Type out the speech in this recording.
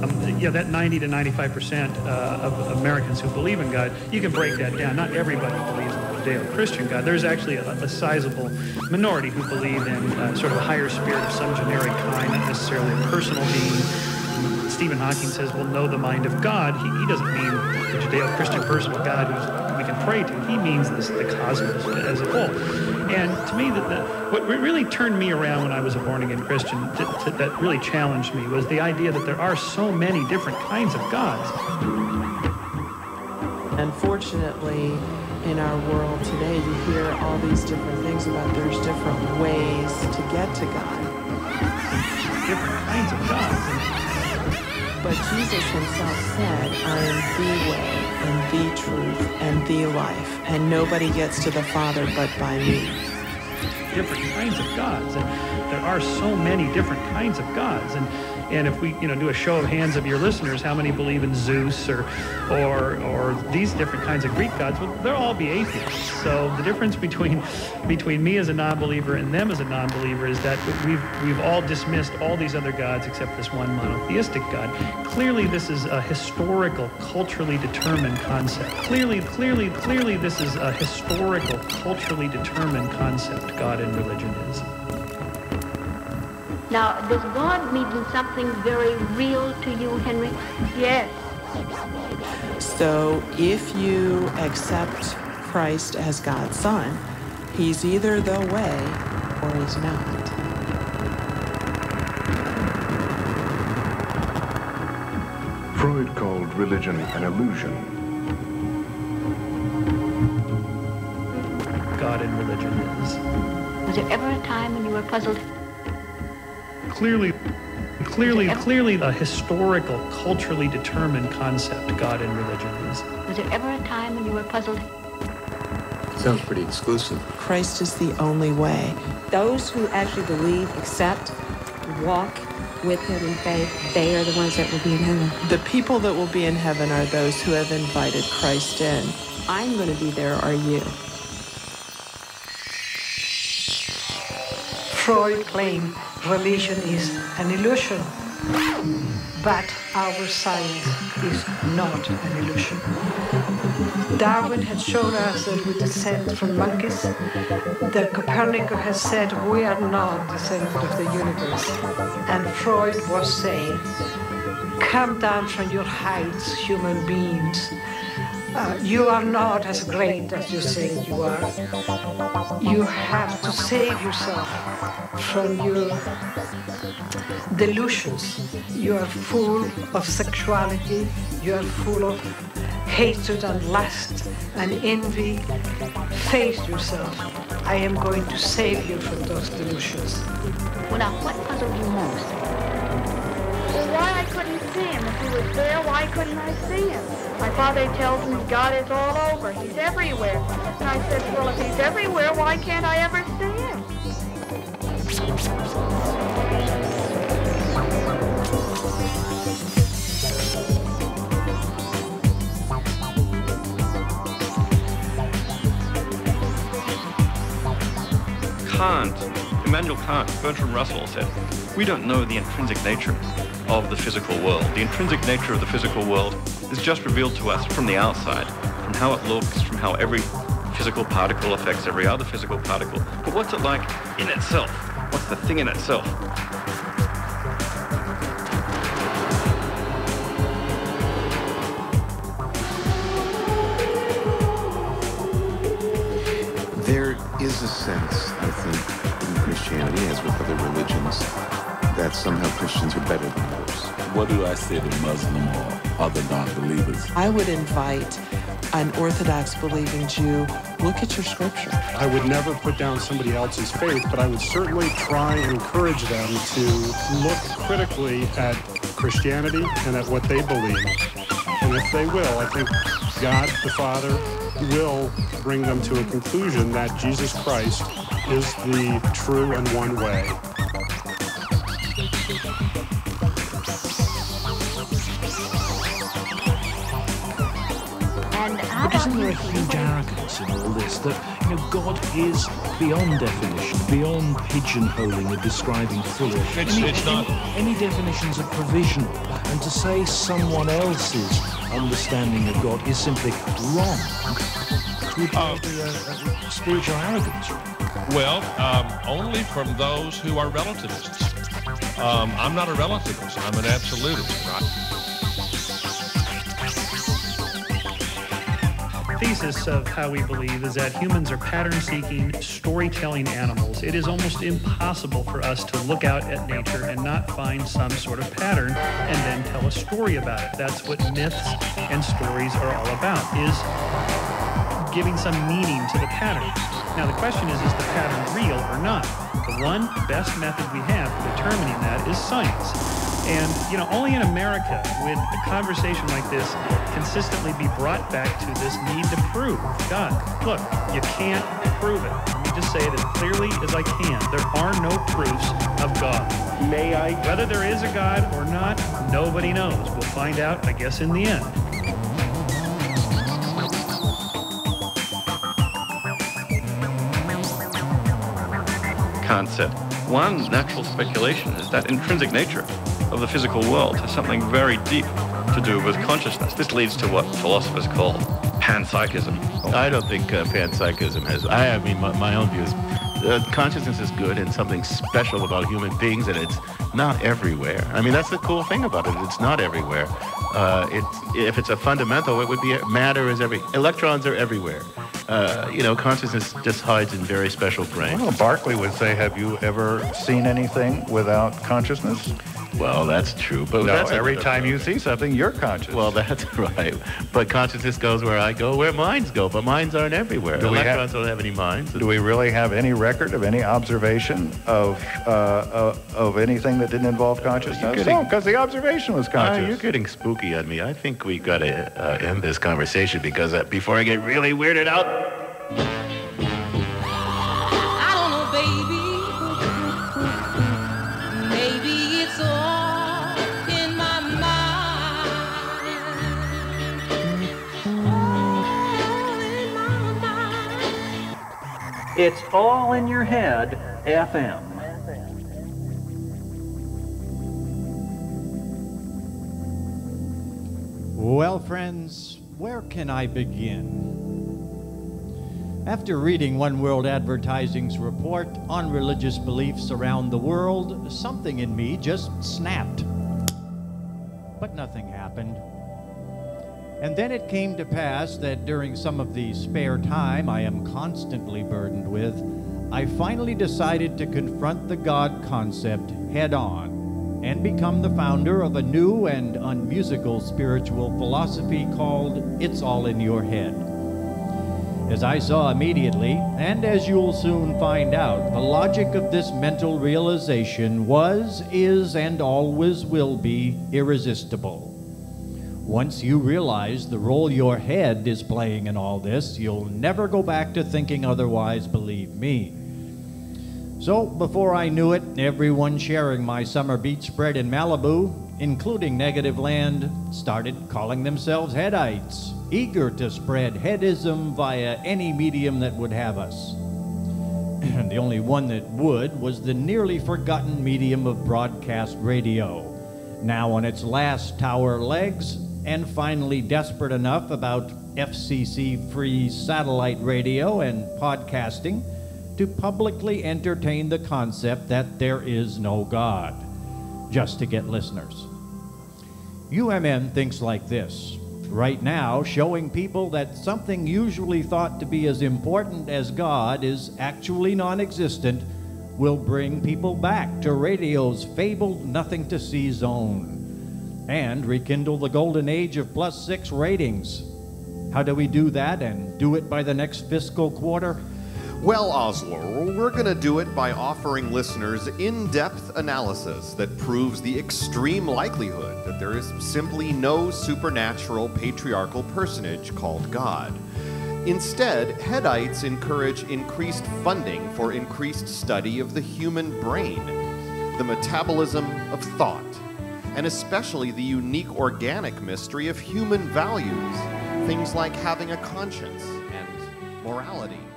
that 90 to 95% of Americans who believe in God, you can break that down. Not everybody believes in the Judeo-Christian God. There's actually a sizable minority who believe in sort of a higher spirit of some generic kind, not necessarily a personal being. Stephen Hawking says we'll know the mind of God. He doesn't mean the Judeo-Christian personal God who we can pray to. He means the cosmos as a whole. And to me, what really turned me around when I was a born-again Christian, that really challenged me, was the idea that there are so many different kinds of gods. Unfortunately, in our world today, you hear all these different things about there's different ways to get to God. Different kinds of gods. But Jesus himself said, I am the way and the truth and the life, and nobody gets to the Father but by me. Different kinds of gods, and there are so many different kinds of gods, and if we do a show of hands of your listeners, how many believe in Zeus or these different kinds of Greek gods? Well, they'll all be atheists. So the difference between me as a non-believer and them as a non-believer is that we've all dismissed all these other gods except this one monotheistic God. Clearly, this is a historical, culturally determined concept. Clearly, this is a historical, culturally determined concept, God and religion is. Now, does God mean something very real to you, Henry? Yes. So if you accept Christ as God's Son, he's either the way or he's not. Freud called religion an illusion. God and religion is. Was there ever a time when you were puzzled? Clearly a historical, culturally determined concept, God and religion is. Was there ever a time when you were puzzled? Sounds pretty exclusive. Christ is the only way. Those who actually believe, accept, walk with him in faith, they are the ones that will be in heaven. The people that will be in heaven are those who have invited Christ in. I'm going to be there, are you? Freud claimed religion is an illusion, but our science is not an illusion. Darwin had shown us that we descend from monkeys, that Copernicus has said we are not the center of the universe, and Freud was saying, come down from your heights, human beings. You are not as great as you say you are. You have to save yourself from your delusions. You are full of sexuality. You are full of hatred and lust and envy. Face yourself. I am going to save you from those delusions. Well, now, what puzzled you most? Well, why I couldn't see him. If he was there, why couldn't I see him? My father tells me God is all over. He's everywhere. And I said, well, if he's everywhere, why can't I ever see him? Immanuel Kant, Bertrand Russell said, we don't know the intrinsic nature of the physical world. The intrinsic nature of the physical world is just revealed to us from the outside, from how it looks, from how every physical particle affects every other physical particle. But what's it like in itself? What's the thing in itself? There is a sense, I think, in Christianity, as with other religions, that somehow Christians are better than others. What do I say to Muslim or other non-believers? I would invite an Orthodox believing Jew, look at your scripture. I would never put down somebody else's faith, but I would certainly try and encourage them to look critically at Christianity and at what they believe. And if they will, I think God the Father will bring them to a conclusion that Jesus Christ is the true and one way. And how about isn't there a huge arrogance in all this that, God is beyond definition, beyond pigeonholing and describing fully? It's not. Any definitions are provisional, and to say someone else's understanding of God is simply wrong would be a spiritual arrogance. Well, only from those who are relativists. I'm not a relativist. I'm an absolutist. The thesis of how we believe is that humans are pattern-seeking, storytelling animals. It is almost impossible for us to look out at nature and not find some sort of pattern and then tell a story about it. That's what myths and stories are all about, is giving some meaning to the pattern. Now the question is the pattern real or not? The one best method we have for determining that is science. And, only in America would a conversation like this consistently be brought back to this need to prove God. Look, you can't prove it. Let me just say it as clearly as I can. There are no proofs of God. May I? Whether there is a God or not, nobody knows. We'll find out, I guess, in the end. Concept. One natural speculation is that intrinsic nature of the physical world has something very deep to do with consciousness. This leads to what philosophers call panpsychism. I don't think panpsychism has. My own views. Consciousness is good and something special about human beings, and it's not everywhere. I mean, that's the cool thing about it. It's not everywhere. If it's a fundamental, it would be matter is electrons are everywhere. Consciousness just hides in very special frames. Well, Berkeley would say, have you ever seen anything without consciousness? Well, that's true. But no, every time you see something, you're conscious. Well, that's right. But consciousness goes where I go, where minds go. But minds aren't everywhere. Electrons don't have any minds. Do we really have any record of any observation of anything that didn't involve consciousness? No, because the observation was conscious. You're getting spooky on me. I think we got to end this conversation because before I get really weirded out. It's all in your head, FM. Well, friends, where can I begin? After reading One World Advertising's report on religious beliefs around the world, something in me just snapped. But nothing happened. And then it came to pass that during some of the spare time I am constantly burdened with, I finally decided to confront the God concept head on and become the founder of a new and unmusical spiritual philosophy called It's All in Your Head. As I saw immediately, and as you'll soon find out, the logic of this mental realization was, is, and always will be irresistible. Once you realize the role your head is playing in all this, you'll never go back to thinking otherwise, believe me. So, before I knew it, everyone sharing my summer beach spread in Malibu, including Negativland, started calling themselves Headites, eager to spread headism via any medium that would have us. And the only one that would was the nearly forgotten medium of broadcast radio, now on its last tower legs, and finally desperate enough about FCC-free satellite radio and podcasting to publicly entertain the concept that there is no God, just to get listeners. UMN thinks like this. Right now, showing people that something usually thought to be as important as God is actually non-existent will bring people back to radio's fabled nothing-to-see zone and rekindle the golden age of +6 ratings. How do we do that and do it by the next fiscal quarter? Well, Osler, we're going to do it by offering listeners in-depth analysis that proves the extreme likelihood that there is simply no supernatural patriarchal personage called God. Instead, Headites encourage increased funding for increased study of the human brain, the metabolism of thought, and especially the unique organic mystery of human values. things like having a conscience and morality.